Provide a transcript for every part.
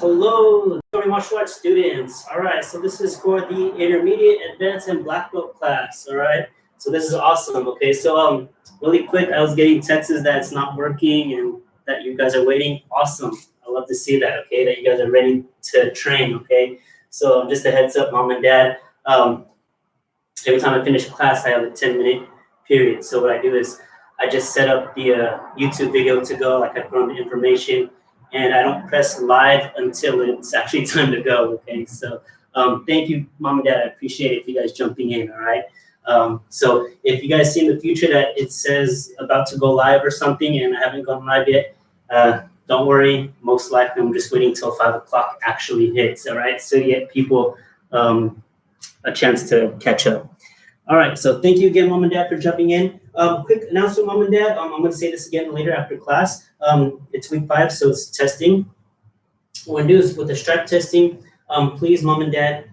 Hello, martial arts students. All right, so this is for the intermediate, advanced, and black belt class. All right, so this is awesome. Okay, so really quick, I was getting texts that it's not working and that you guys are waiting. Awesome. I love to see that. Okay, that you guys are ready to train. Okay, so just a heads up, mom and dad. Every time I finish class, I have a 10-minute period. So what I do is I just set up the YouTube video to go. Like I put on the information. And I don't press live until it's actually time to go, okay? So thank you, Mom and Dad. I appreciate it if you guys jumping in, all right? So if you guys see in the future that it says about to go live or something and I haven't gone live yet, don't worry. Most likely I'm just waiting until 5 o'clock actually hits, all right? So you get people a chance to catch up. All right, so thank you again, Mom and Dad, for jumping in. Quick announcement, Mom and Dad. I'm going to say this again later after class. It's week 5, so it's testing. What we're going to do is with the stripe testing, please, Mom and Dad,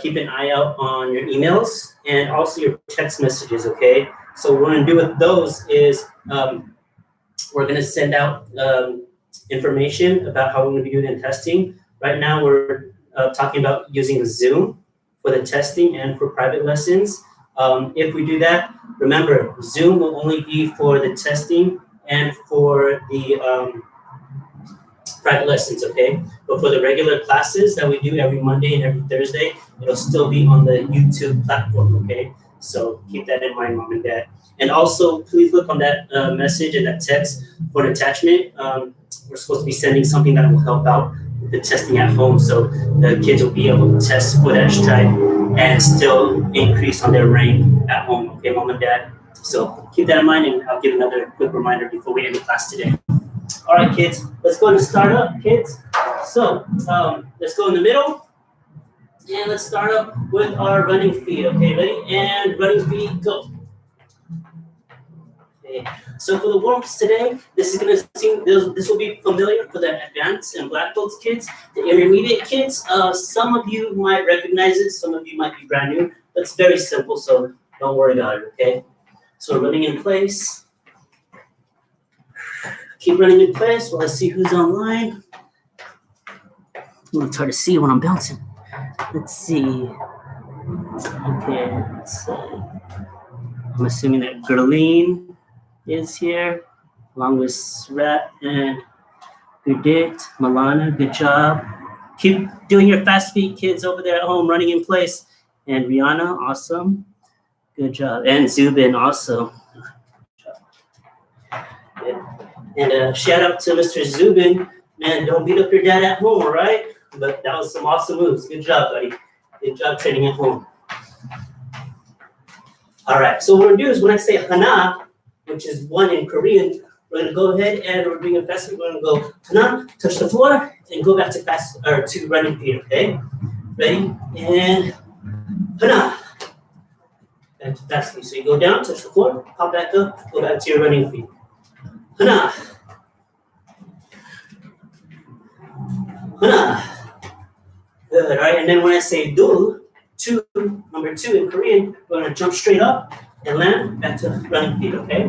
keep an eye out on your emails and also your text messages, okay? So what we're going to do with those is we're going to send out information about how we're going to be doing the testing. Right now, we're talking about using Zoom for the testing and for private lessons. If we do that, remember, Zoom will only be for the testing and for the private lessons, okay? But for the regular classes that we do every Monday and every Thursday, it'll still be on the YouTube platform, okay? So keep that in mind, Mom and Dad. And also, please look on that message and that text for an attachment. We're supposed to be sending something that will help out with the testing at home, so the kids will be able to test for that stripe and still increase on their rank at home, okay, Mom and Dad? So keep that in mind, and I'll give another quick reminder before we end the class today. All right, kids, let's go and start up, kids. So let's go in the middle, and let's start up with our running feet, okay? Ready? And running feet, go. Okay. So for the warm-ups today, this will be familiar for the advanced and black belts kids. The intermediate kids, some of you might recognize it, some of you might be brand new. But it's very simple, so don't worry about it, okay? So running in place. Keep running in place while I see who's online. It's hard to see when I'm bouncing. Let's see. Okay, let's see. I'm assuming that Gerline is here, along with Srat and Gudit, Milana, good job. Keep doing your fast feet, kids over there at home, running in place. And Rihanna, awesome. Good job. And Zubin, also. Yeah. And shout out to Mr. Zubin. Man, don't beat up your dad at home, all right? But that was some awesome moves. Good job, buddy. Good job training at home. All right, so what we're going to do is when I say Hana, which is 1 in Korean, we're going to go ahead and we're doing a fast feet. We're going to go Hana, touch the floor, and go back to running feet, okay? Ready? And Hana. Back to fast feet. So you go down, touch the floor, pop back up, go back to your running feet. Hana. Hana. Good, all right? And then when I say Dul, number 2 in Korean, we're going to jump straight up and land back to running feet, okay?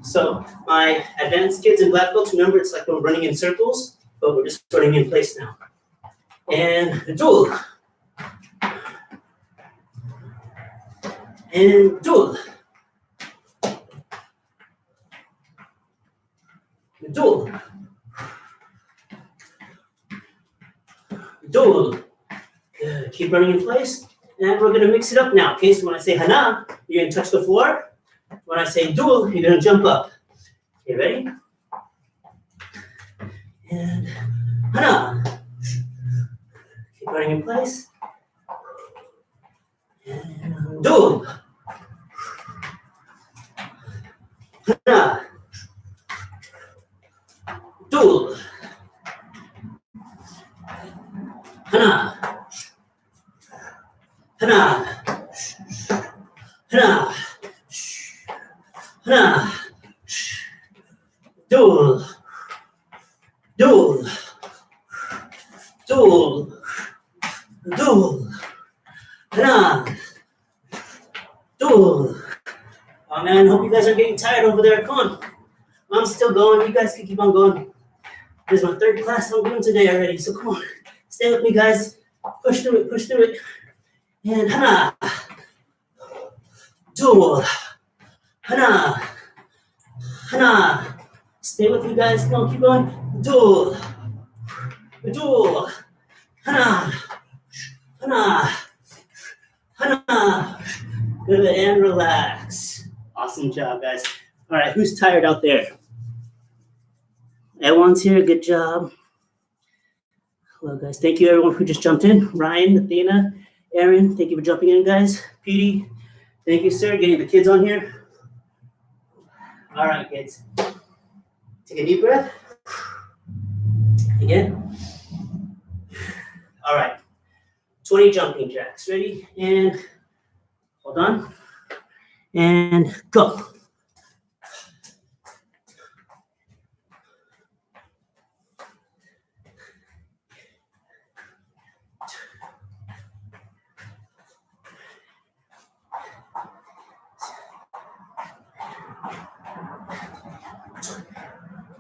So my advanced kids in black belts, remember, it's like we're running in circles, but we're just running in place now. And Dul. And Dul. Dul. Dul. Good. Keep running in place. And we're going to mix it up now. Okay, so when I say Hana, you're going to touch the floor. When I say Dul, you're going to jump up. Okay, ready? And Hana. Keep running in place. And Dul. Hana. Dul. Hana. Hana. Hana. Hana. Dul. Dul. Dul. Dul. Hana. Dul. Oh man, hope you guys are getting tired over there. Come on. I'm still going. You guys can keep on going. This is my third class I'm doing today already, so come on. Stay with me, guys. Push through it, push through it. And hana. Dual. Hana. Hana. Stay with me, guys. Come on, keep going. Dual. Dual. Hana. Hana. Hana. Good, and relax. Awesome job, guys. All right, who's tired out there? Everyone's here. Good job. Hello, guys. Thank you, everyone who just jumped in. Ryan, Athena, Aaron, thank you for jumping in, guys. Petey, thank you, sir. Getting the kids on here. All right, kids. Take a deep breath. Again. All right. 20 jumping jacks. Ready? And hold on. And go.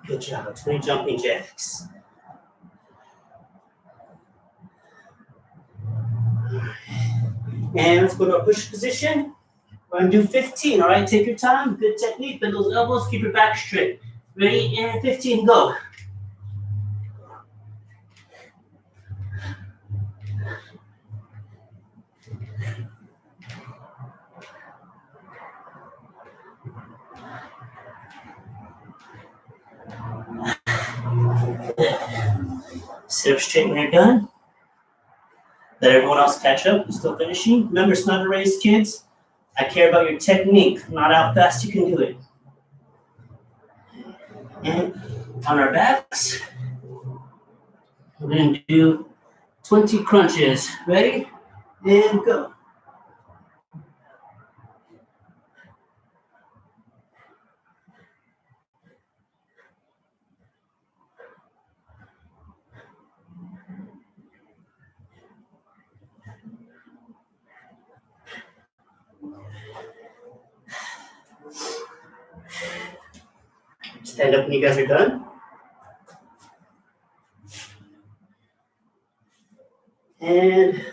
Good job. 20 jumping jacks. And let's go to our push position. We're going to do 15, all right? Take your time. Good technique. Bend those elbows. Keep your back straight. Ready? And 15, go. Sit up straight when you're done. Let everyone else catch up. You're still finishing. Remember, it's not a race, kids. I care about your technique, not how fast you can do it. And on our backs, we're going to do 20 crunches. Ready? And go. Stand up when you guys are done. And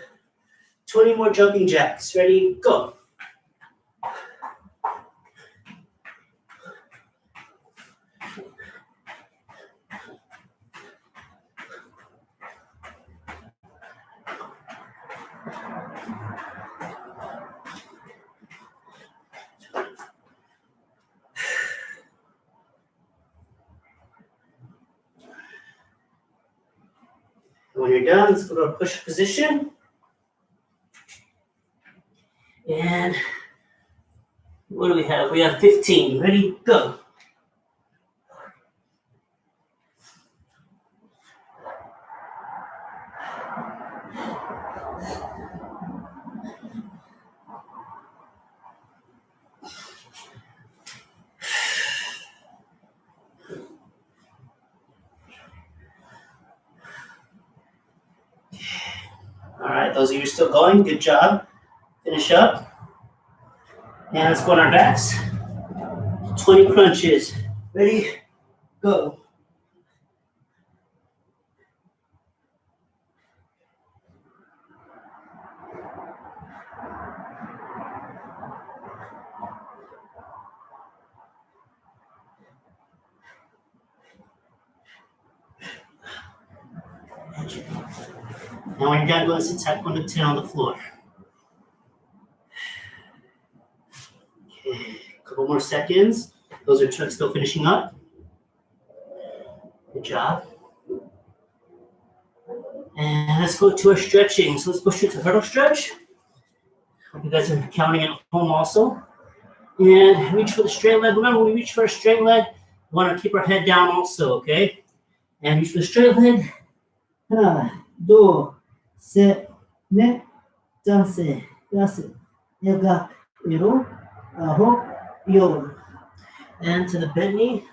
20 more jumping jacks. Ready? Go. When you're done, let's go to our push position. And what do we have? We have 15. Ready? Go. All right, those of you still going, good job. Finish up. And let's go on our backs. 20 crunches. Ready? Go. Now when you're done, go and sit tap 1 to 10 on the floor. Okay, a couple more seconds. Those are still finishing up. Good job. And let's go to our stretching. So let's push it to hurdle stretch. Hope you guys are counting at home also. And reach for the straight leg. Remember, when we reach for a straight leg, we want to keep our head down also, okay? And reach for the straight leg. 1, 2, 3, 4, 5, 6, 7, 8, and to the bent knee.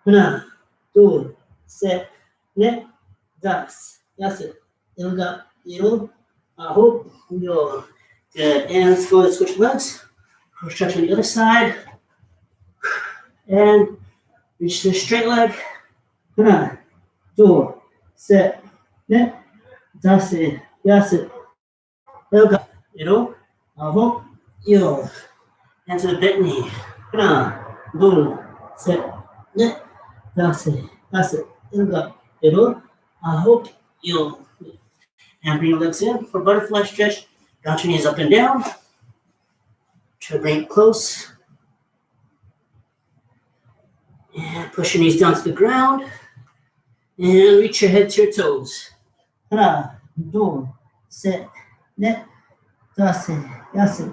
1, 2, 3, 4, 5, 6, 7, 8. Good. And let's go to switch legs. Stretch on the other side. And reach the straight leg. 1, 2, set, net, dase, yase, yoga, aho, yo, and to the bent knee. 2, set, net, dase, yase, yoga, aho, yo. And bring your legs in for butterfly stretch. Bounce your knees up and down. Try to bring it close. And push your knees down to the ground. And reach your head to your toes. 2, set, net, dase, yase,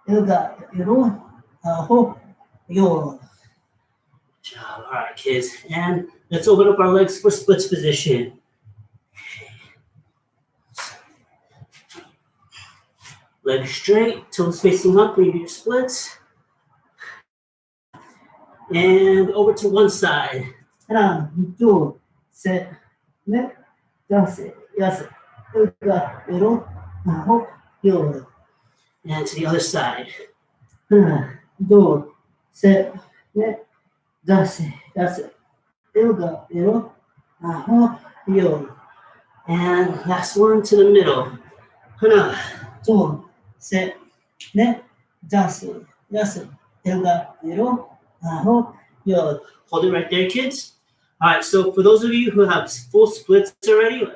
yoga, aho, yo. Good job. All right, kids. And let's open up our legs for splits position. Legs straight, toes facing up when you do your splits. And over to one side. 2, set, net, dase, yase, yoga, aho, yo. And to the other side. 2, set, net, dase, yase, yoga, aho, yo. And last one to the middle. 2, set, net, dase, yase, yoga, aho, yo. Hold it right there, kids. All right, so for those of you who have full splits already,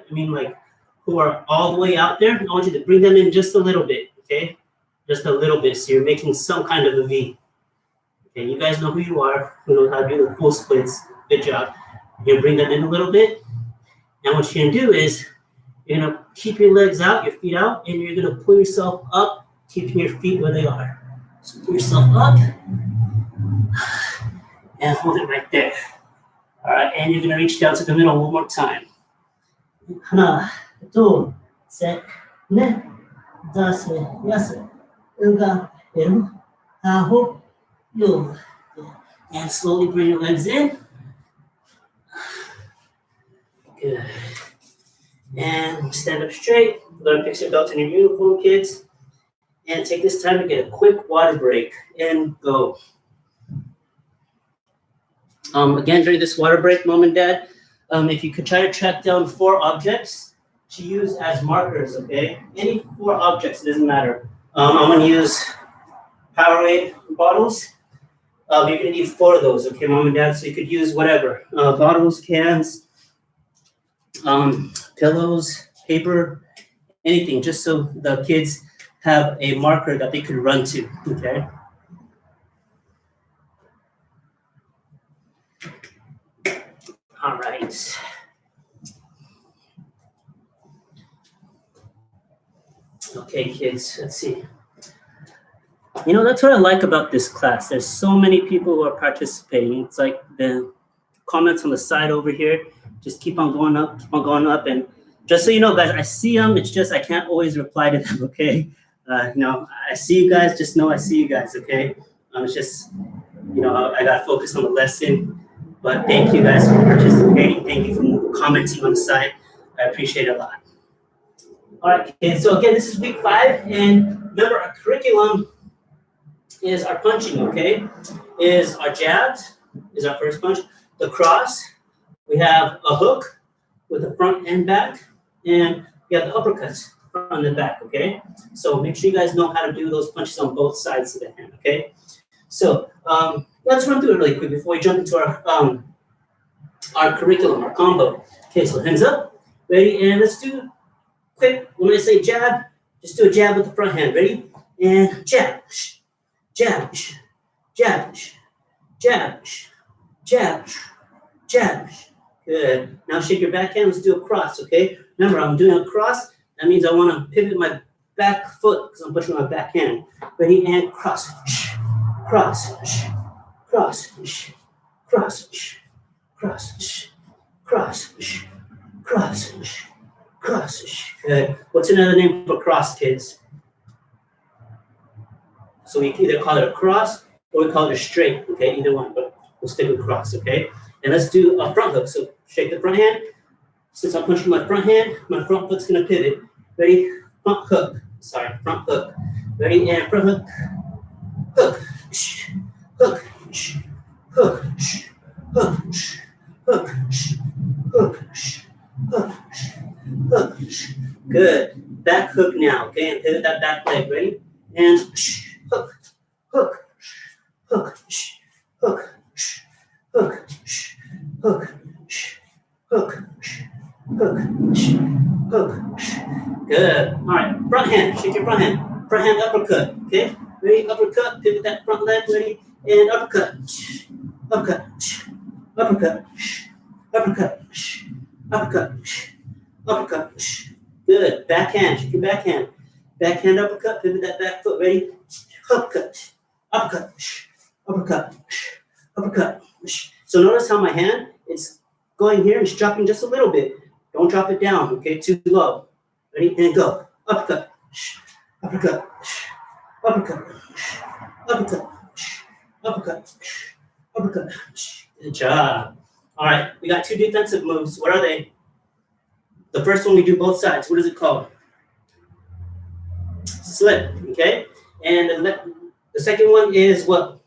who are all the way out there, I want you to bring them in just a little bit, okay? Just a little bit, so you're making some kind of a V. Okay, you guys know who you are, who know how to do the full splits. Good job. You're gonna bring them in a little bit, and what you're gonna do is, you're gonna keep your legs out, your feet out, and you're gonna pull yourself up, keeping your feet where they are. So pull yourself up, and hold it right there. All right, and you're gonna reach down to the middle one more time. 2, set, net, dase, yase, yoga, aho, yo. And slowly bring your legs in. Good. And stand up straight. Go and fix your belt in your uniform, kids. And take this time to get a quick water break. And go. Again, during this water break, Mom and Dad, if you could try to track down 4 objects to use as markers, okay? Any 4 objects, it doesn't matter. I'm going to use Powerade bottles. You're going to need 4 of those, okay, Mom and Dad? So you could use whatever. Bottles, cans, pillows, paper, anything, just so the kids have a marker that they could run to, okay? All right. Okay, kids, let's see. That's what I like about this class. There's so many people who are participating. It's like the comments on the side over here just keep on going up. And just so you know, guys, I see them. It's just I can't always reply to them, okay? I see you guys. Just know I see you guys, okay? It's just, I got to focus on the lesson. But thank you guys for participating. Thank you for commenting on the side. I appreciate it a lot. All right, kids. So again, this is week 5, and remember our curriculum is our punching. Okay, is our jabs is our first punch. The cross. We have a hook with the front and back, and we have the uppercuts front and back. Okay, so make sure you guys know how to do those punches on both sides of the hand. Okay, so let's run through it really quick before we jump into our curriculum, our combo. Okay, so hands up, ready, and let's do quick. When I say jab, just do a jab with the front hand. Ready? And jab, jab, jab, jab, jab, jab. Good. Now shake your back hand. Let's do a cross, okay? Remember, I'm doing a cross. That means I want to pivot my back foot because I'm pushing my back hand. Ready? And cross, cross, cross, cross, cross, cross, cross, cross. Good. What's another name for cross, kids? So we either call it a cross or we call it a straight, okay? Either one, but we'll stick with cross, okay? And let's do a front hook. So shake the front hand. Since I'm punching my front hand, my front foot's gonna pivot. Ready? Front hook. Sorry, front hook. Ready? And front hook. Hook. Hook. Hook. Hook. Hook. Hook. hook. Good. Back hook now, okay? And pivot that back leg. Ready? And hook, hook, hook, hook, hook, hook, hook, hook, hook. Good. All right. Front hand. Shake your front hand. Front hand uppercut. Okay? Ready? Uppercut. Pivot that front leg. Ready? And uppercut. Uppercut. Uppercut. Uppercut. Uppercut. Uppercut. Good. Backhand. Shake your backhand. Backhand uppercut. Pivot that back foot. Ready? Uppercut. Uppercut. Uppercut. Uppercut. So notice how my hand is going here and dropping just a little bit. Don't drop it down, okay? Too low. Ready? And go. Uppercut. Uppercut. Uppercut. Uppercut. Uppercut. Uppercut. Good job. All right, we got two defensive moves. What are they? The first one we do both sides. What is it called? Slip, okay? And the second one is what?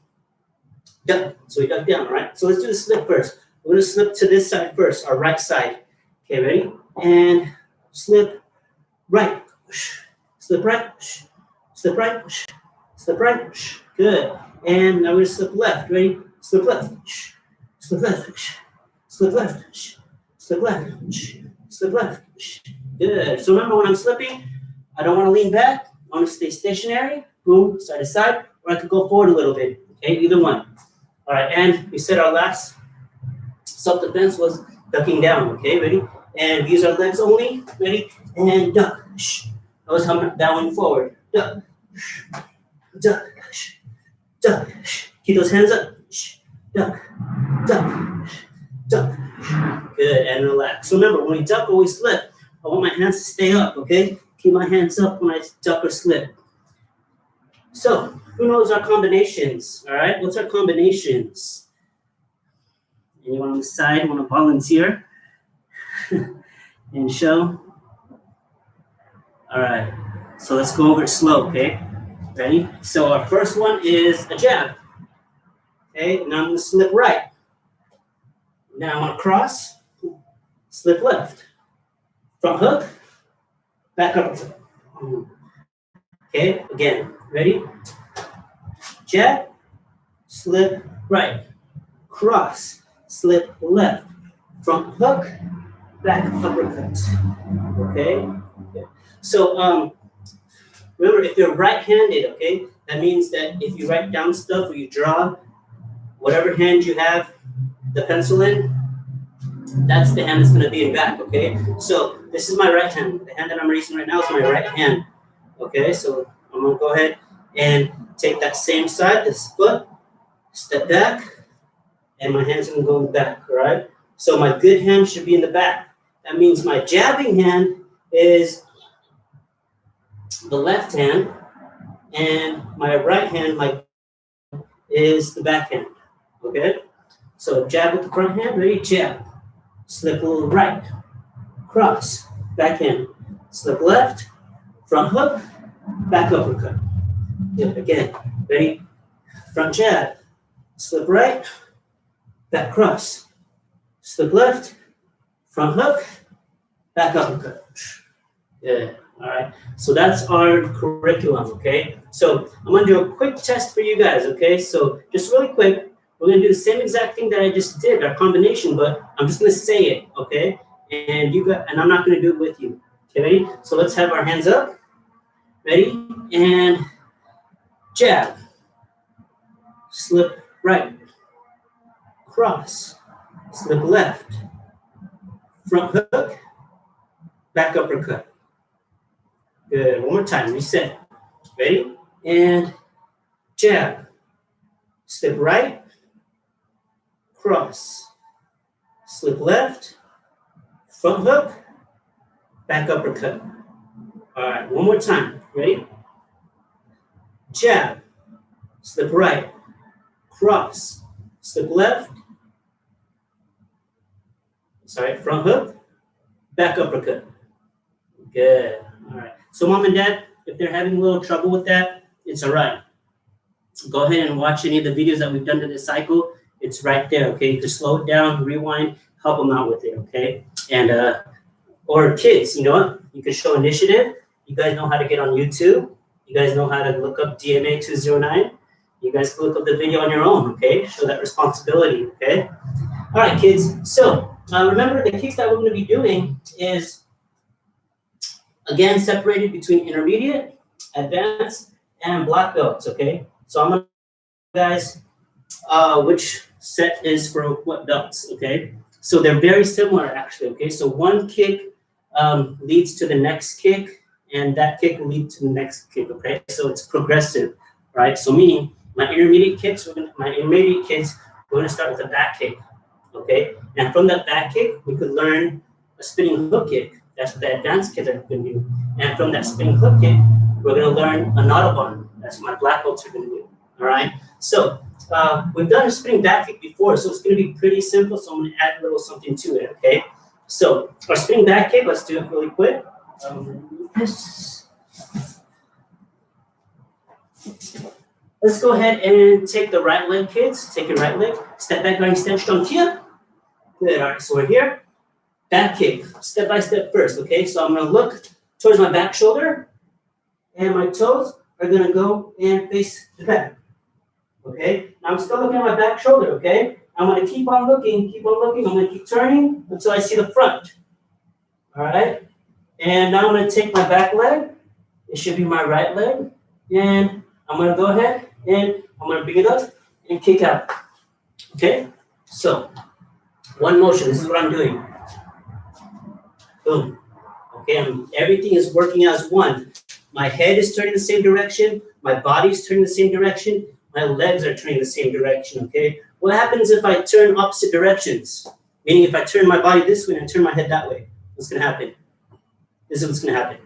Duck. So we duck down, all right? So let's do the slip first. We're going to slip to this side first, our right side. Okay, ready? And slip right. Slip right. Slip right. Slip right. Good. And now we're going to slip left. Ready? Slip left. Slip left. Slip left. Slip left. Slip left. Good. So remember, when I'm slipping, I don't want to lean back. I want to stay stationary. Boom, side to side. Or I could go forward a little bit. Okay, either one. All right, and we said our last self-defense was ducking down. Okay, ready? And we use our legs only. Ready? And duck. Notice how I'm bowing forward. Duck. Duck. Duck. Keep those hands up. Duck. Duck. Duck. Good, and relax. So remember, when we duck or we slip, I want my hands to stay up, okay? Keep my hands up when I duck or slip. So, who knows our combinations, all right? What's our combinations? Anyone on the side want to volunteer and show? All right, so let's go over it slow, okay? Ready? So our first one is a jab. Okay, now I'm going to slip right. Now I'm going to cross, slip left. Front hook, back up. Okay, again, ready? Jab, slip right. Cross, slip left. Front hook, back uppercut. Okay? So remember, if you're right-handed, okay, that means that if you write down stuff or you draw, whatever hand you have the pencil in, that's the hand that's going to be in back, okay? So this is my right hand. The hand that I'm raising right now is my right hand, okay? So I'm going to go ahead and take that same side, this foot, step back, and my hand's going to go in the back, all right? So my good hand should be in the back. That means my jabbing hand is the left hand, and my right hand is the back hand, okay? So jab with the front hand, ready? Jab. Slip a little right. Cross. Back hand. Slip left. Front hook. Back uppercut. Yep, again. Ready? Front jab. Slip right. Back cross. Slip left. Front hook. Back uppercut. Yeah. All right. So that's our curriculum, okay? So I'm going to do a quick test for you guys, okay? So just really quick. We're going to do the same exact thing that I just did, our combination, but I'm just going to say it, okay? And I'm not going to do it with you. Okay, ready? So let's have our hands up. Ready? And jab. Slip right. Cross. Slip left. Front hook. Back uppercut. Good. One more time. Reset. Ready? And jab. Slip right. Cross, slip left, front hook, back uppercut. All right, one more time. Ready? Jab, slip right, cross, slip left. Front hook, back uppercut. Good. All right. So mom and dad, if they're having a little trouble with that, it's all right. Go ahead and watch any of the videos that we've done to this cycle. It's right there, okay? You can slow it down, rewind, help them out with it, okay? And Or kids, you know what? You can show initiative. You guys know how to get on YouTube. You guys know how to look up DMA 209. You guys can look up the video on your own, okay? Show that responsibility, okay? All right, kids. So remember, the kicks that we're going to be doing is, again, separated between intermediate, advanced, and black belts, okay? So I'm going to guys which set is for what belts, okay? So they're very similar, actually, okay? So one kick leads to the next kick, and that kick will lead to the next kick, okay? So it's progressive, right? So meaning my intermediate kids, we're gonna start with a back kick, okay? And from that back kick, we could learn a spinning hook kick. That's what the advanced kids are gonna do. And from that spinning hook kick, we're gonna learn an autobahn. That's what my black belts are gonna do, all right? So we've done a spinning back kick before, so it's gonna be pretty simple, so I'm gonna add a little something to it, okay? So our spinning back kick, let's do it really quick. Let's go ahead and take the right leg, kids. Take your right leg. Step back, going stand strong here. Good, all right, so we're here. Back kick, step by step first, okay? So I'm gonna look towards my back shoulder, and my toes are gonna go and face the back, okay? Now I'm still looking at my back shoulder, okay? I'm gonna keep on looking. I'm gonna keep turning until I see the front, all right? And now I'm gonna take my back leg. It should be my right leg, and I'm gonna go ahead and I'm gonna bring it up and kick out. Okay? So, one motion, this is what I'm doing. Boom. Okay, everything is working as one. My head is turning the same direction, my body is turning the same direction, my legs are turning the same direction, okay? What happens if I turn opposite directions? Meaning if I turn my body this way and turn my head that way, what's gonna happen? This is what's gonna happen.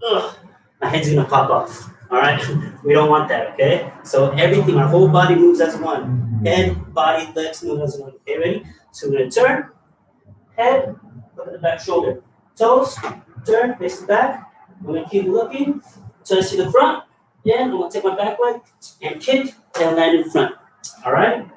Ugh, my head's gonna pop off. All right, we don't want that, okay? So everything, our whole body moves as one. Head, body, legs move as one. Okay, ready? So we're gonna turn, head, look at the back shoulder. Toes, turn, face the back. I'm gonna keep looking until I see the front. Yeah, I'm gonna take my back leg and kick and land in front. All right?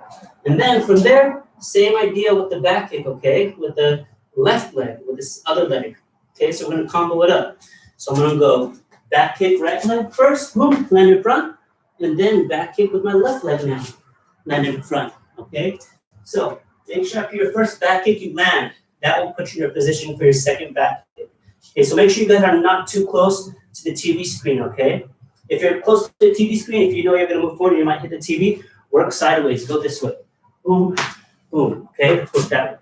And then from there, same idea with the back kick, okay? With the left leg, with this other leg. Okay, so we're gonna combo it up. So I'm gonna go back kick, right leg first, boom, land in front, and then back kick with my left leg now, land in front, okay? So make sure after your first back kick you land. That will put you in a position for your second back kick. Okay, so make sure you guys are not too close to the TV screen, okay? If you're close to the TV screen, if you know you're gonna move forward, you might hit the TV, work sideways, go this way. Boom, boom, okay, push that way.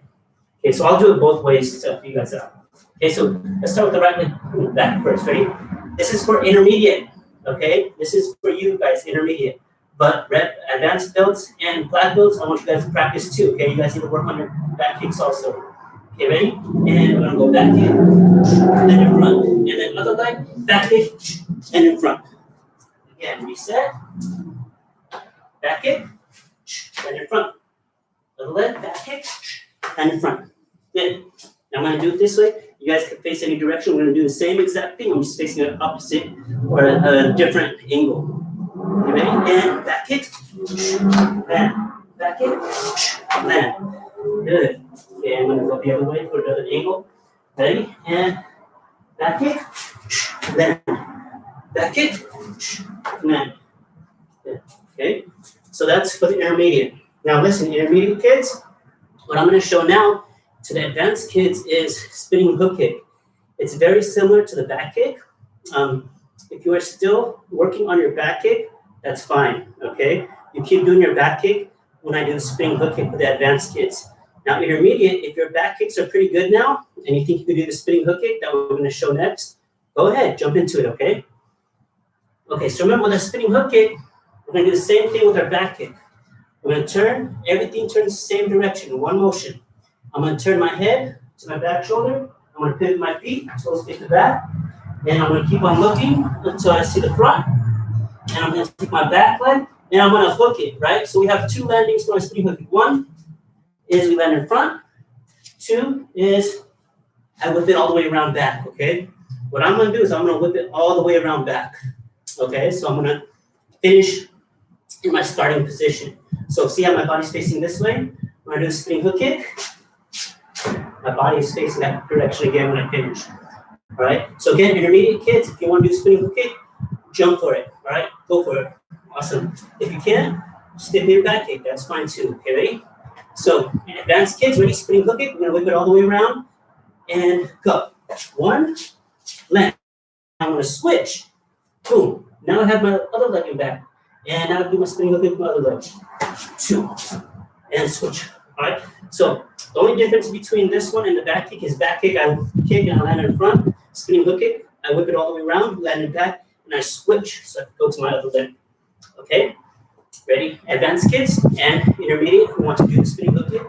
Okay, so I'll do it both ways to help you guys out. Okay, so let's start with the right leg back first, ready? This is for intermediate, okay? This is for you guys, intermediate. But advanced belts and black belts, I want you guys to practice too, okay? You guys need to work on your back kicks also. Okay, ready? And we're gonna go back kick, then in front. And then other leg, back kick, and in front. Again, reset. Back kick, and in front. Other leg, back kick, and in front. Good. Now I'm gonna do it this way. You guys can face any direction. We're gonna do the same exact thing. I'm just facing an opposite or a different angle. You ready? And back kick, land. Back kick, land. Good. Okay, I'm gonna go the other way for the other angle. Ready? And back kick, land. Back kick, land. Good. Okay. So that's for the intermediate. Now listen, intermediate kids, what I'm gonna show now to the advanced kids is spinning hook kick. It's very similar to the back kick. If you are still working on your back kick, that's fine, okay? You keep doing your back kick when I do the spinning hook kick with the advanced kids. Now intermediate, if your back kicks are pretty good now, and you think you can do the spinning hook kick that we're gonna show next, go ahead, jump into it, okay? Okay, so remember with our spinning hook kick, we're gonna do the same thing with our back kick. We're gonna turn, everything turns the same direction in one motion. I'm gonna turn my head to my back shoulder. I'm gonna pivot my feet, toes face the back. And I'm gonna keep on looking until I see the front. And I'm gonna take my back leg and I'm gonna hook it, right? So we have two landings for our spinning hook. One is we land in front. Two is I whip it all the way around back, okay? What I'm gonna do is I'm gonna whip it all the way around back, okay? So I'm gonna finish in my starting position. So see how my body's facing this way? I'm gonna do the spinning hook kick. My body is facing that direction again when I finish. All right. So again, intermediate kids, if you want to do spinning hook kick, jump for it. All right. Go for it. Awesome. If you can't, stick your back kick. That's fine too. Okay, ready? So advanced kids, ready? Spinning hook kick. We're gonna whip it all the way around and go. One, land. I'm gonna switch. Boom. Now I have my other leg in back. And now I do my spinning hook kick with my other leg. 2, and switch. All right. So the only difference between this one and the back kick is back kick, I kick and I land in front. Spinning hook kick, I whip it all the way around, land it back, and I switch. So I go to my other leg. Okay. Ready? Advanced kids and intermediate who want to do the spinning hook kick.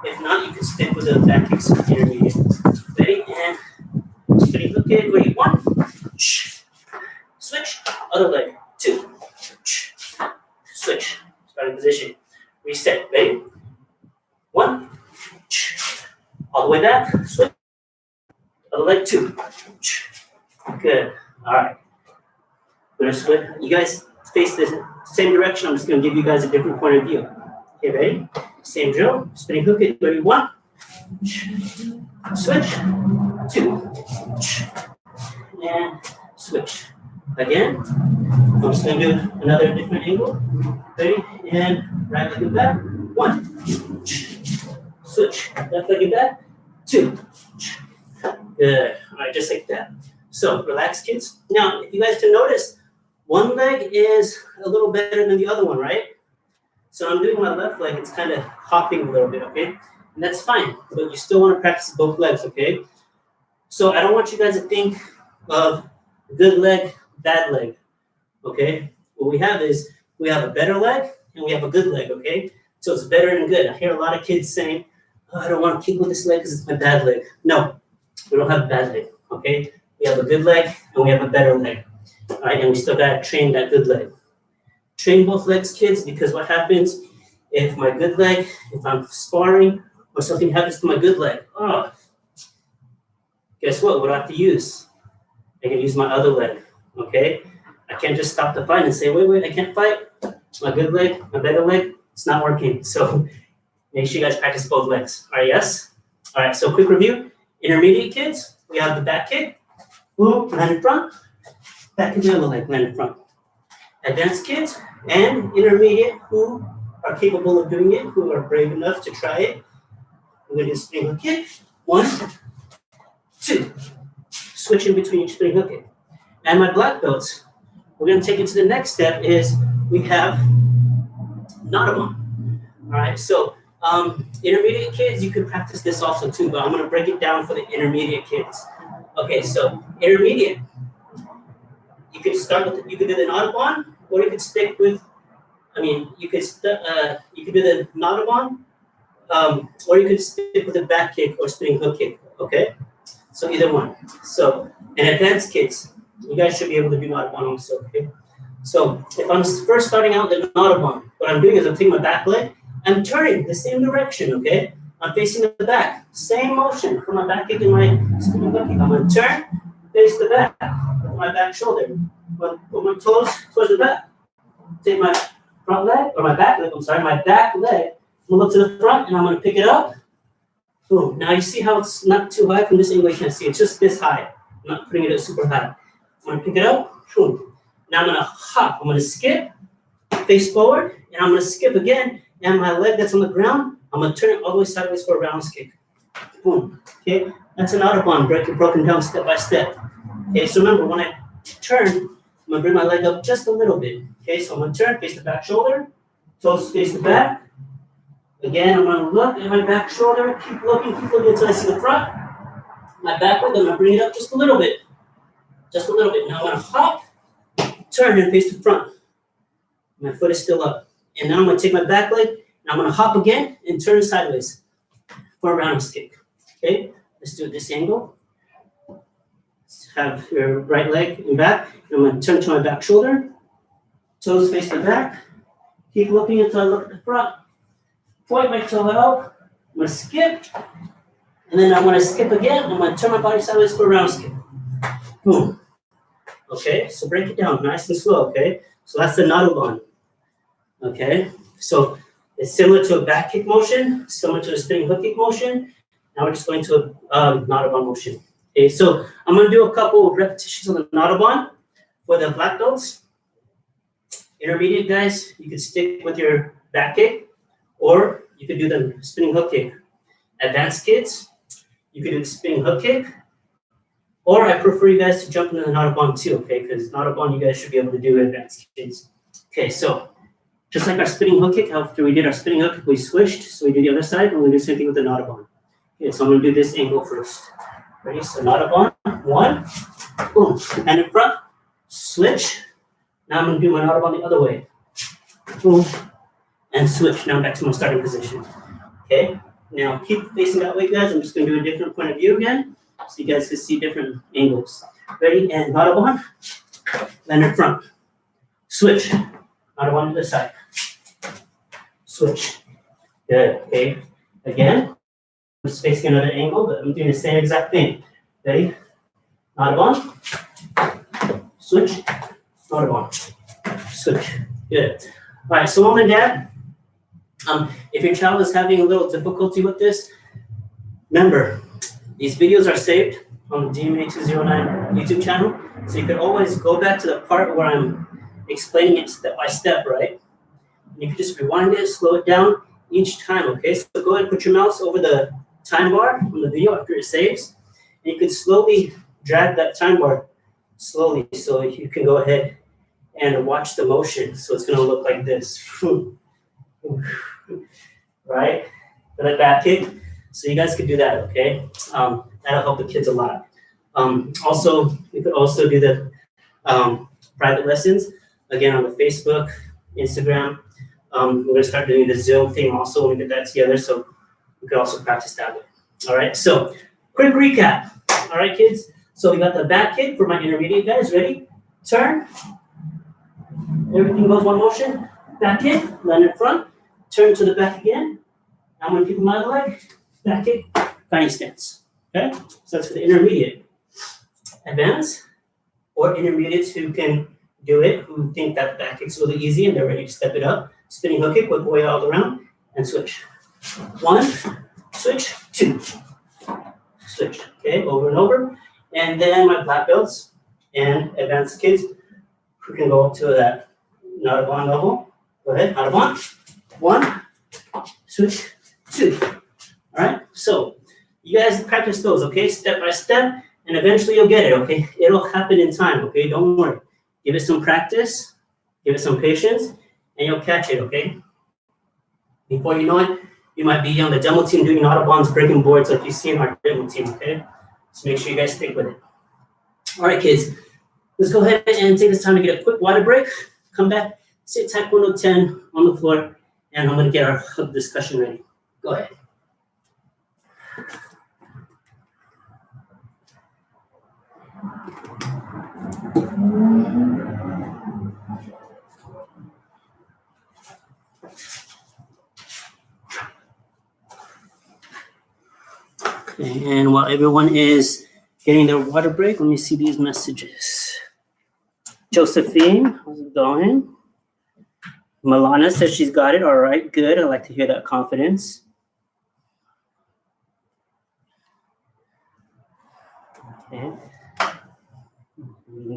If not, you can stick with the back kicks intermediate. Ready? And spinning hook kick. Ready? 1. Switch. Other leg. 2. Switch. Starting position. Reset. Ready? 1. All the way back. Switch. Other leg. 2. Good. All right. We're gonna switch. You guys face the same direction. I'm just gonna give you guys a different point of view. Okay, ready? Same drill. Spinning hook kick. Ready? 1. Switch. 2. And switch. Again. I'm just gonna do another different angle. Ready? And right leg and back. 1. Switch. Left leg and back. 2. Good. All right, just like that. So relax, kids. Now, if you guys can notice, one leg is a little better than the other one, right? So I'm doing my left leg. It's kind of hopping a little bit, okay? And that's fine, but you still want to practice both legs, okay? So I don't want you guys to think of good leg, bad leg, okay? What we have is we have a better leg and we have a good leg, okay? So it's better and good. I hear a lot of kids saying, oh, I don't want to kick with this leg because it's my bad leg. No, we don't have a bad leg, okay? We have a good leg and we have a better leg, all right? And we still got to train that good leg. Train both legs, kids, because what happens if my good leg, if I'm sparring or something happens to my good leg, guess what I have to use? I can use my other leg, okay? I can't just stop the fight and say, wait, I can't fight. My good leg, my better leg, it's not working. So make sure you guys practice both legs. All right, yes? All right, so quick review. Intermediate kids, we have the back kick. Boom, land in front. Back kick the other leg, land in front. Advanced kids and intermediate who are capable of doing it, who are brave enough to try it. We're going to do spinning hook kick. 1, 2. Switch in between each spinning hook kick. And my black belts, we're going to take it to the next step is we have Notabon. All right, so intermediate kids, you can practice this also too, but I'm going to break it down for the intermediate kids. Okay, so intermediate, you could start with, you could do the Notabon, or you could stick with, you could do the Notabon, or you could stick with the back kick or spinning hook kick, okay? So either one. So, and advanced kids, you guys should be able to do Notabon also, okay? So if I'm first starting out the Notabon, what I'm doing is I'm taking my back leg, I'm turning the same direction, okay? I'm facing the back, same motion for my back kick and my spinning hook kick. I'm gonna turn, face the back, with my back shoulder, put my toes towards the back. Take my front leg, or my back leg, my back leg, I'm gonna look to the front and I'm gonna pick it up. Boom. Now you see how it's not too high from this angle, you can't see, it's just this high. I'm not putting it super high. I'm gonna pick it up, boom. Now I'm gonna hop, I'm gonna skip, face forward, and I'm gonna skip again, and my leg that's on the ground, I'm gonna turn it all the way sideways for a round kick. Boom. Okay, that's an Notabon, broken down step by step. Okay, so remember when I turn, I'm gonna bring my leg up just a little bit. Okay, so I'm gonna turn, face the back shoulder, toes face the back. Again, I'm gonna look at my back shoulder, keep looking until I see the front. My back leg, I'm gonna bring it up just a little bit. Just a little bit. Now I'm gonna hop, turn and face the front. My foot is still up. And now I'm gonna take my back leg, and I'm gonna hop again and turn sideways for a roundhouse kick. Okay, let's do it this angle. Let's have your right leg and back. And I'm gonna turn to my back shoulder, toes face the back. Keep looking until I look at the front. Point my toe out. I'm gonna skip, and then I'm gonna skip again. I'm gonna turn my body sideways for a round skip. Boom. Okay, so break it down nice and slow. Okay, so that's the Notabon. Okay, so it's similar to a back kick motion, similar to a spinning hook kick motion. Now we're just going to Notabon motion. Okay, so I'm going to do a couple of repetitions on the Notabon for the black belts. Intermediate guys, you can stick with your back kick, or you could do the spinning hook kick. Advanced kids, you could do the spinning hook kick, or I prefer you guys to jump into the Notabon too, okay? Because Notabon you guys should be able to do advanced kids. Okay, so just like our spinning hook kick, after we did our spinning hook kick, we switched, so we do the other side, and we do the same thing with the Notabon. Okay, so I'm going to do this angle first. Ready? So Notabon, one, boom, and in front, switch. Now I'm going to do my Notabon the other way. Boom, and switch. Now back to my starting position. Okay, now keep facing that way, guys. I'm just going to do a different point of view again, so you guys can see different angles. Ready? And Notabon, land in front. Switch. Notabon to the side. Switch. Good. Okay. Again. I'm just facing another angle, but I'm doing the same exact thing. Ready? Notabon. Switch. Notabon. Switch. Good. All right. So, mom and dad, if your child is having a little difficulty with this, remember these videos are saved on the DMA209 YouTube channel, so you can always go back to the part where I'm explaining it step by step, right? You can just rewind it, slow it down each time, okay? So go ahead and put your mouse over the time bar on the video after it saves, and you can slowly drag that time bar slowly so you can go ahead and watch the motion. So it's gonna look like this, right? For that back kick. So you guys could do that, okay? That'll help the kids a lot. Also, you could also do the private lessons, again, on the Facebook, Instagram. We're gonna start doing the Zoom thing also when we get that together, so we could also practice that way. All right, so quick recap. All right, kids. So we got the back kick for my intermediate guys. Ready? Turn. Everything goes one motion. Back kick, land in front. Turn to the back again. I'm gonna keep my other leg. Back kick, guiding stance. Okay? So that's for the intermediate. Advanced or intermediates who can do it, who think that the back kick's really easy and they're ready to step it up. Spinning hook kick, whip way all around, and switch. One, switch, two. Switch. Okay, over and over. And then my black belts and advanced kids who can go up to that Notabon level. Go ahead, Notabon. One, switch, two. All right, so you guys practice those, okay, step by step, and eventually you'll get it, okay? It'll happen in time, okay? Don't worry. Give it some practice, give it some patience, and you'll catch it, okay? Before you know it, you might be on the demo team doing Notabons, breaking boards like you see in our demo team, okay? So make sure you guys stick with it. All right, kids, let's go ahead and take this time to get a quick water break. Come back, sit Taekwondo 10 on the floor, and I'm gonna get our hub discussion ready. Go ahead. Okay, and while everyone is getting their water break, let me see these messages. Josephine, how's it going? Milana says she's got it. All right, good. I like to hear that confidence. Okay.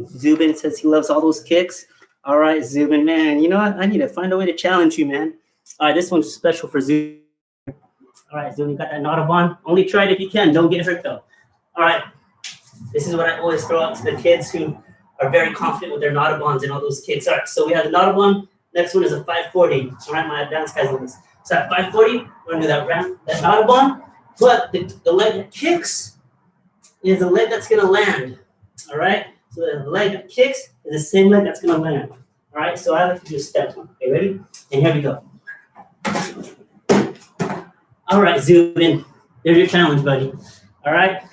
Zubin says he loves all those kicks. All right, Zubin, man. You know what? I need to find a way to challenge you, man. All right, this one's special for Zubin. All right, Zubin, you got that Notabon? Only try it if you can. Don't get hurt, though. All right. This is what I always throw out to the kids who are very confident with their Notabons and all those kicks. All right, so we have the Notabon. Next one is a 540. All right, my advanced guys on this. So at 540, we're gonna do that Notabon, but the leg that kicks is the leg that's gonna land. All right, so the leg that kicks is the same leg that's gonna land. All right, so I like to do step one. Okay, ready? And here we go. All right, Zubin, there's your challenge, buddy. All right.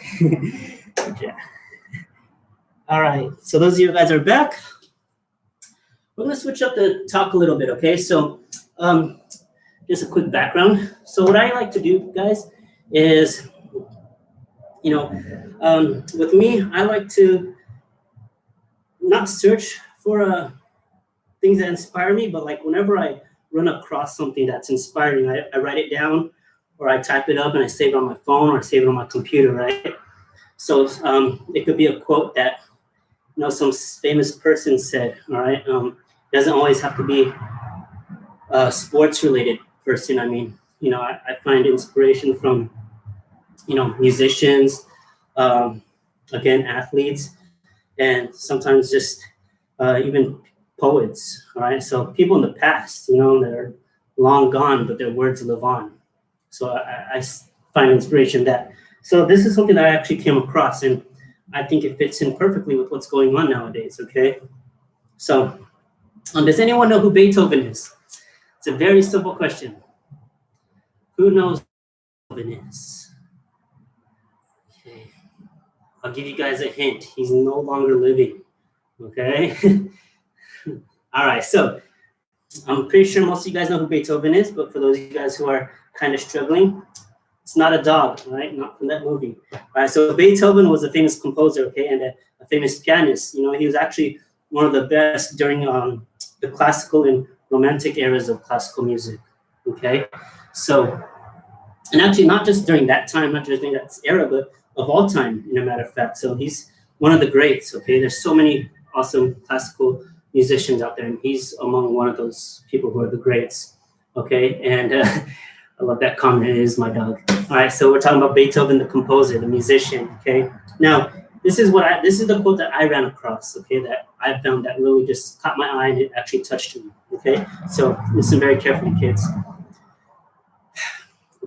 All right, so those of you guys are back. We're gonna switch up the talk a little bit, okay? So just a quick background. So what I like to do, guys, is, with me, I like to not search for things that inspire me, but like whenever I run across something that's inspiring, I write it down, or I type it up and I save it on my phone or I save it on my computer, right? So it could be a quote that some famous person said, all right? Doesn't always have to be a sports related person. I mean, I find inspiration from, musicians, again, athletes, and sometimes just even poets, all right? So people in the past, that are long gone, but their words live on. So I find inspiration in that. So this is something that I actually came across, and I think it fits in perfectly with what's going on nowadays, okay? So does anyone know who Beethoven is? It's a very simple question. Who knows who Beethoven is? Okay. I'll give you guys a hint. He's no longer living, okay? All right, so I'm pretty sure most of you guys know who Beethoven is, but for those of you guys who are kind of struggling, it's not a dog, right? Not from that movie. All right, so Beethoven was a famous composer, okay, and a famous pianist. He was actually one of the best during the classical and romantic eras of classical music, okay? So, and actually not just during that time, not just during that era, but of all time, in a matter of fact. So he's one of the greats, okay? There's so many awesome classical musicians out there, and he's among one of those people who are the greats, okay? And I love that comment. It is my dog. All right, so we're talking about Beethoven, the composer, the musician, okay? Now, this is the quote that I ran across, okay, that I found that really just caught my eye and it actually touched me, okay? So listen very carefully, kids.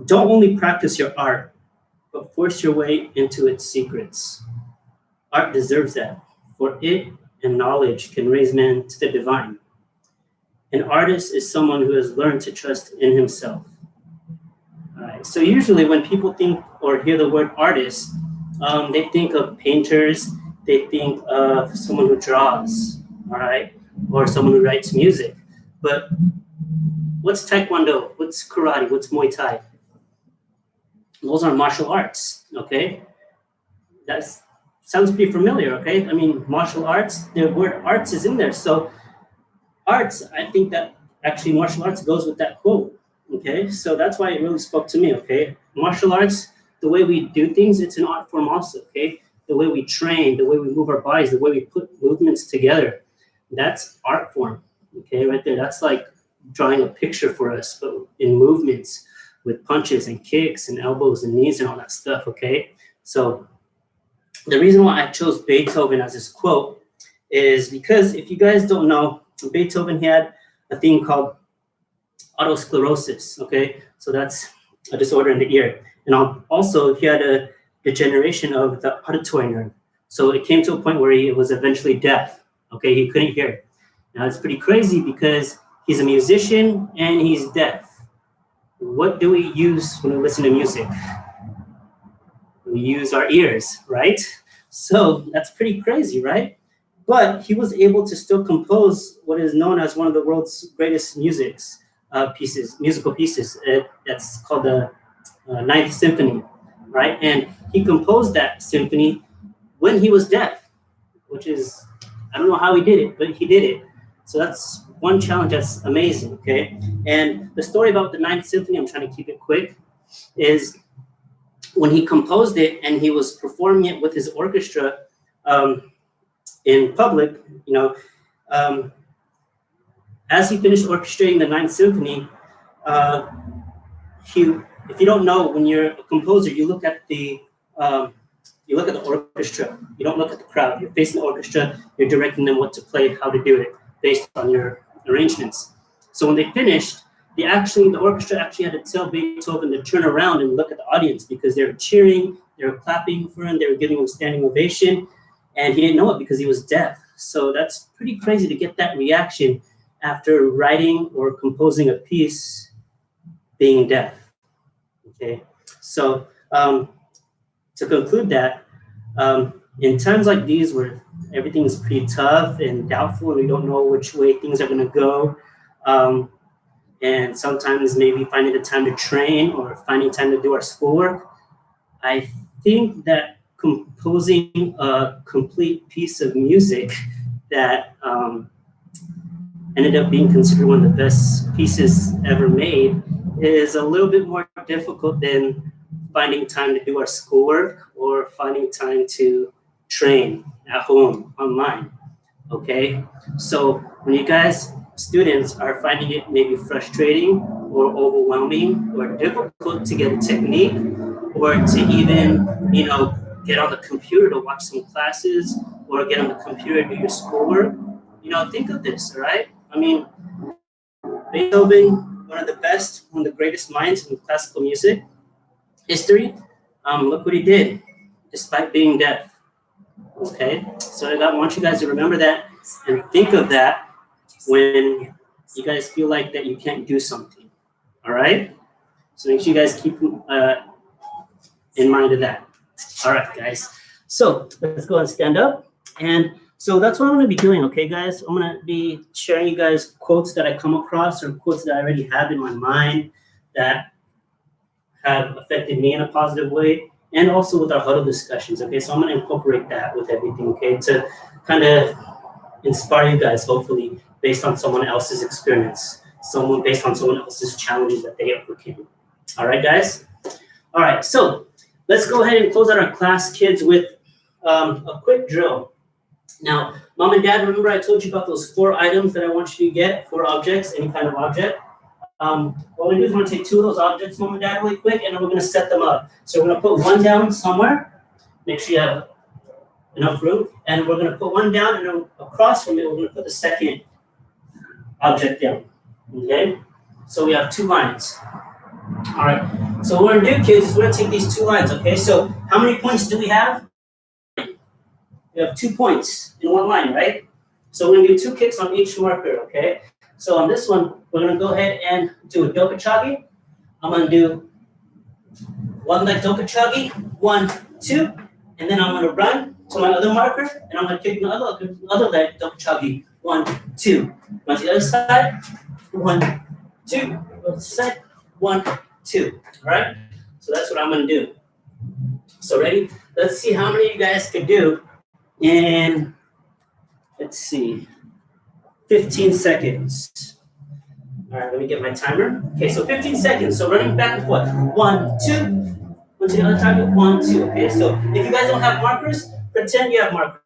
Don't only practice your art, but force your way into its secrets. Art deserves that, for it and knowledge can raise man to the divine. An artist is someone who has learned to trust in himself. All right, so usually when people think or hear the word artist, they think of painters, they think of someone who draws, all right, or someone who writes music. But what's Taekwondo? What's karate? What's Muay Thai? Those are martial arts, okay? That sounds pretty familiar, okay? I mean, martial arts, the word arts is in there. So arts, I think that actually martial arts goes with that quote, okay? So that's why it really spoke to me, okay? Martial arts, the way we do things, it's an art form also, okay? The way we train, the way we move our bodies, the way we put movements together, that's art form, okay? Right there, that's like drawing a picture for us, but in movements with punches and kicks and elbows and knees and all that stuff, okay? So the reason why I chose Beethoven as this quote is because if you guys don't know, Beethoven had a thing called autosclerosis, okay? So that's a disorder in the ear. And also he had a degeneration of the auditory nerve. So it came to a point where he was eventually deaf, okay? He couldn't hear. Now it's pretty crazy because he's a musician and he's deaf. What do we use when we listen to music? We use our ears, right? So that's pretty crazy, right? But he was able to still compose what is known as one of the world's greatest musical pieces. That's called the Ninth Symphony, right? And he composed that symphony when he was deaf, which is, I don't know how he did it, but he did it. So that's one challenge that's amazing, okay? And the story about the Ninth Symphony, I'm trying to keep it quick, is when he composed it and he was performing it with his orchestra in public, as he finished orchestrating the Ninth Symphony, if you don't know, when you're a composer, you look at the orchestra. You don't look at the crowd. You're facing the orchestra. You're directing them what to play, how to do it, based on your arrangements. So when they finished, the orchestra actually had to tell Beethoven to turn around and look at the audience because they were cheering, they were clapping for him, they were giving him standing ovation, and he didn't know it because he was deaf. So that's pretty crazy to get that reaction after writing or composing a piece being deaf. Okay, so to conclude that, in times like these where everything is pretty tough and doubtful and we don't know which way things are going to go, and sometimes maybe finding the time to train or finding time to do our schoolwork, I think that composing a complete piece of music that ended up being considered one of the best pieces ever made is a little bit more difficult than finding time to do our schoolwork or finding time to train at home online, okay? So when you guys, students, are finding it maybe frustrating or overwhelming or difficult to get a technique or to even, get on the computer to watch some classes or get on the computer to do your schoolwork, think of this, all right? I mean, Beethoven, one of the best, one of the greatest minds in classical music history, look what he did, despite being deaf. Okay, so I want you guys to remember that and think of that when you guys feel like that you can't do something. All right, so make sure you guys keep in mind of that. All right, guys. So let's go and stand up. And so that's what I'm going to be doing, okay, guys? I'm going to be sharing you guys quotes that I come across or quotes that I already have in my mind that have affected me in a positive way, and also with our huddle discussions, okay? So I'm going to incorporate that with everything, okay, to kind of inspire you guys, hopefully, based on someone else's experience, based on someone else's challenges that they overcame. All right, guys? All right, so let's go ahead and close out our class, kids, with a quick drill. Now, Mom and Dad, remember I told you about those 4 items that I want you to get, 4 objects, any kind of object? What we do is we're going to take 2 of those objects, Mom and Dad, really quick, and then we're going to set them up. So we're going to put one down somewhere. Make sure you have enough room. And we're going to put one down, and then across from it, we're going to put the second object down. Okay? So we have 2 lines. All right. So what we're going to do, kids, is we're going to take these 2 lines, okay? So how many points do we have? We have 2 points in one line, right? So we're going to do 2 kicks on each marker, okay? So on this one, we're going to go ahead and do a dokachagi. I'm going to do 1 leg dokachagi, 1, 2, and then I'm going to run to my other marker, and I'm going to kick my other leg dokachagi, 1, 2. Run to the other side, 1, 2. Go to the side, 1, 2. All right? So that's what I'm going to do. So ready? Let's see how many of you guys could do in, let's see, 15 seconds. All right, let me get my timer. Okay, so 15 seconds. So running back and forth. 1, 2. One to the other target. 1, 2. Okay, so if you guys don't have markers, pretend you have markers.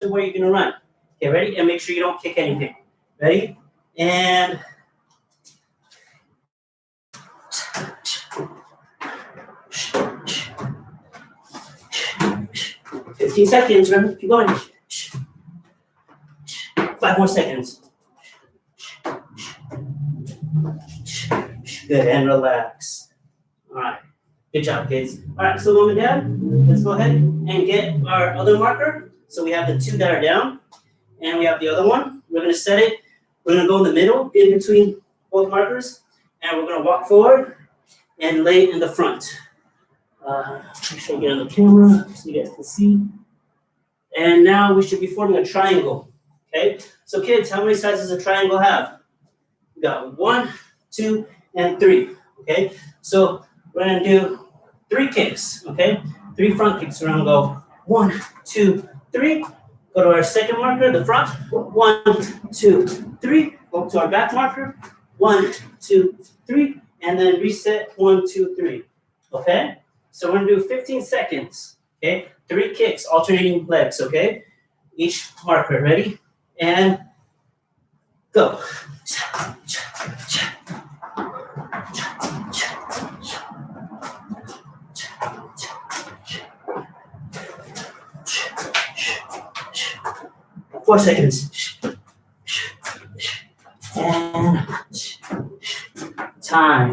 Where you're gonna run. Okay, ready? And make sure you don't kick anything. Ready? And 15 seconds. Run. Keep going. 5 more seconds. Good, and relax. All right, good job, kids. All right, so Mom and Dad, let's go ahead and get our other marker. So we have the 2 that are down, and we have the other one. We're gonna set it. We're gonna go in the middle, in between both markers, and we're gonna walk forward and lay in the front. Make sure I get on the camera so you guys can see. And now we should be forming a triangle. Okay, so kids, how many sides does a triangle have? We got 1, 2, and 3. Okay, so we're gonna do 3 kicks. Okay, 3 front kicks. We're gonna go 1, 2, 3. Go to our second marker, the front. 1, 2, 3. Go to our back marker. 1, 2, 3, and then reset. 1, 2, 3. Okay, so we're gonna do 15 seconds. Okay, 3 kicks, alternating legs. Okay, each marker. Ready? And go. 4 seconds. And time.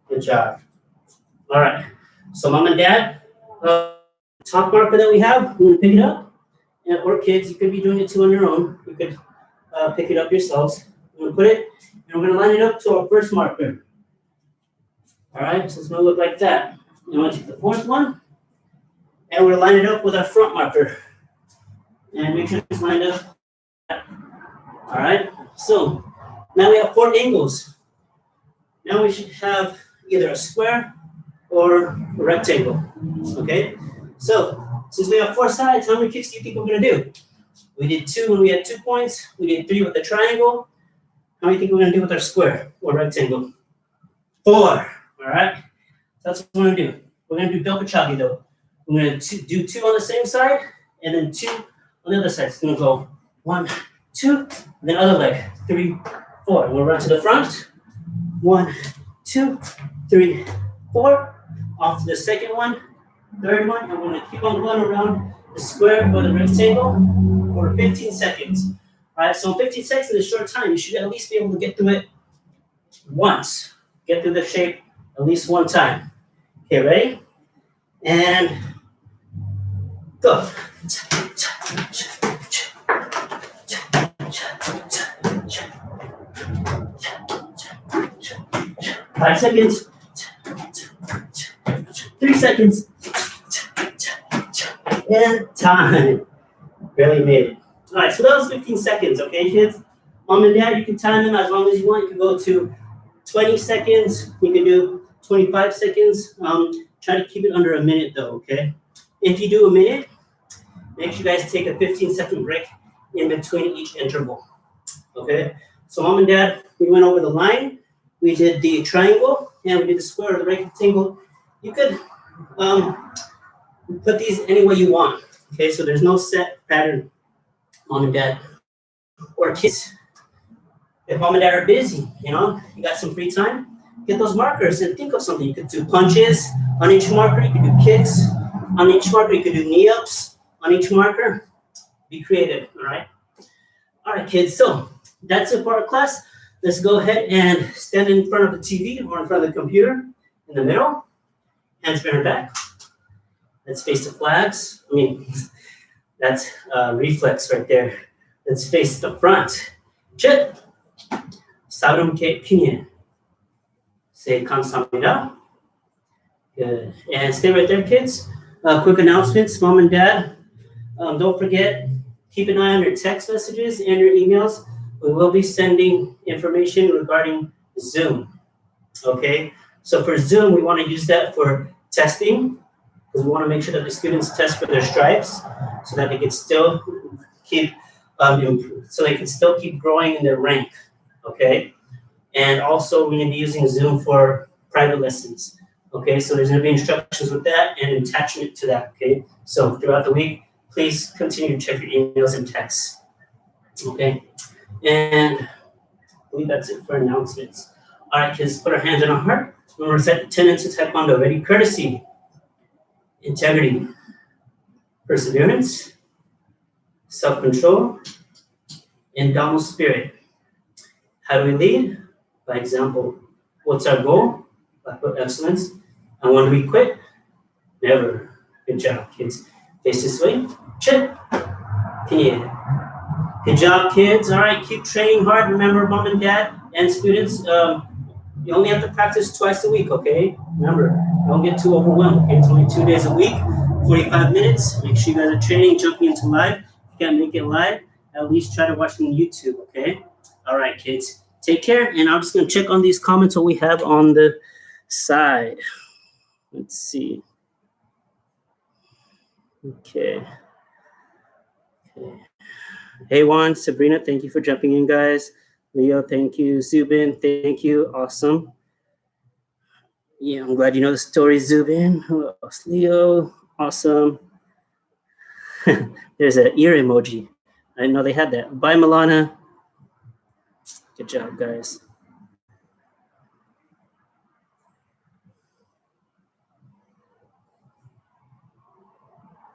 Good job. All right. So Mom and Dad, top marker that we have, we're gonna pick it up. And, or kids, you could be doing it too on your own. You could pick it up yourselves. We're gonna put it, and we're gonna line it up to our first marker. All right, so it's gonna look like that. And we're gonna take the 4th one, and we're gonna line it up with our front marker. And make sure it's lined up. All right, so now we have 4 angles. Now we should have either a square or a rectangle, okay? So since we have 4 sides, how many kicks do you think we're gonna do? We did 2 when we had 2 points. We did 3 with the triangle. How many think we're gonna do with our square or rectangle? 4. All right. That's what we're gonna do. We're gonna do double chagi though. We're gonna do 2 on the same side and then 2 on the other side. It's gonna go 1, 2, and then other leg 3, 4. We'll run to the front. 1, 2, 3, 4. Off to the second one, third one, and we're gonna keep on going around the square or the rectangle for 15 seconds. All right. So 15 seconds is a short time. You should at least be able to get through it once. Get through the shape at least one time. Okay, ready? And go. 5 seconds. 3 seconds. And time. Barely made it. All right, so that was 15 seconds, okay, kids? Mom and dad, you can time them as long as you want. You can go to 20 seconds. You can do 25 seconds. Try to keep it under a minute though, okay? If you do a minute, make sure you guys take a 15-second break in between each interval, okay? So mom and dad, we went over the line, we did the triangle, and we did the square or the rectangle. You could put these any way you want, okay? So there's no set pattern, mom and dad, or kids. If mom and dad are busy, you got some free time, get those markers and think of something. You could do punches on each marker. You could do kicks on each marker. You could do knee-ups on each marker. Be creative, all right? All right, kids, so that's it for our class. Let's go ahead and stand in front of the TV or in front of the computer in the middle. Hands behind back. Let's face the flags. That's reflex right there. Let's face the front. Chit. Sarum ke pinyin. Say kamsamnida. Good. And stay right there, kids. Quick announcements, mom and dad. Don't forget, keep an eye on your text messages and your emails. We will be sending information regarding Zoom. Okay? So for Zoom, we want to use that for testing, because we want to make sure that the students test for their stripes so that they can still keep so they can still keep growing in their rank. Okay? And also, we're going to be using Zoom for private lessons. Okay, so there's going to be instructions with that and an attachment to that. Okay, so throughout the week, please continue to check your emails and texts. Okay, and I believe that's it for announcements. All right, kids, put our hands on our heart. Remember, recite the tenets of Taekwondo. Ready? Courtesy, integrity, perseverance, self-control, indomitable spirit. How do we lead? By example. What's our goal? By excellence. And when do we quit? Never. Good job, kids. Face this way. Chit. Good job, kids. All right, keep training hard. Remember, mom and dad and students, you only have to practice twice a week, okay? Remember, don't get too overwhelmed, okay? It's only 2 days a week, 45 minutes. Make sure you guys are training, jumping into live. If you can't make it live, at least try to watch it on YouTube, okay? All right, kids. Take care, and I'm just going to check on these comments what we have on the side. Let's see. Okay. Hey, Juan, Sabrina, thank you for jumping in, guys. Leo, thank you. Zubin, thank you. Awesome. Yeah, I'm glad you know the story, Zubin. Who else? Leo, awesome. There's an ear emoji. I didn't know they had that. Bye, Milana. Good job, guys.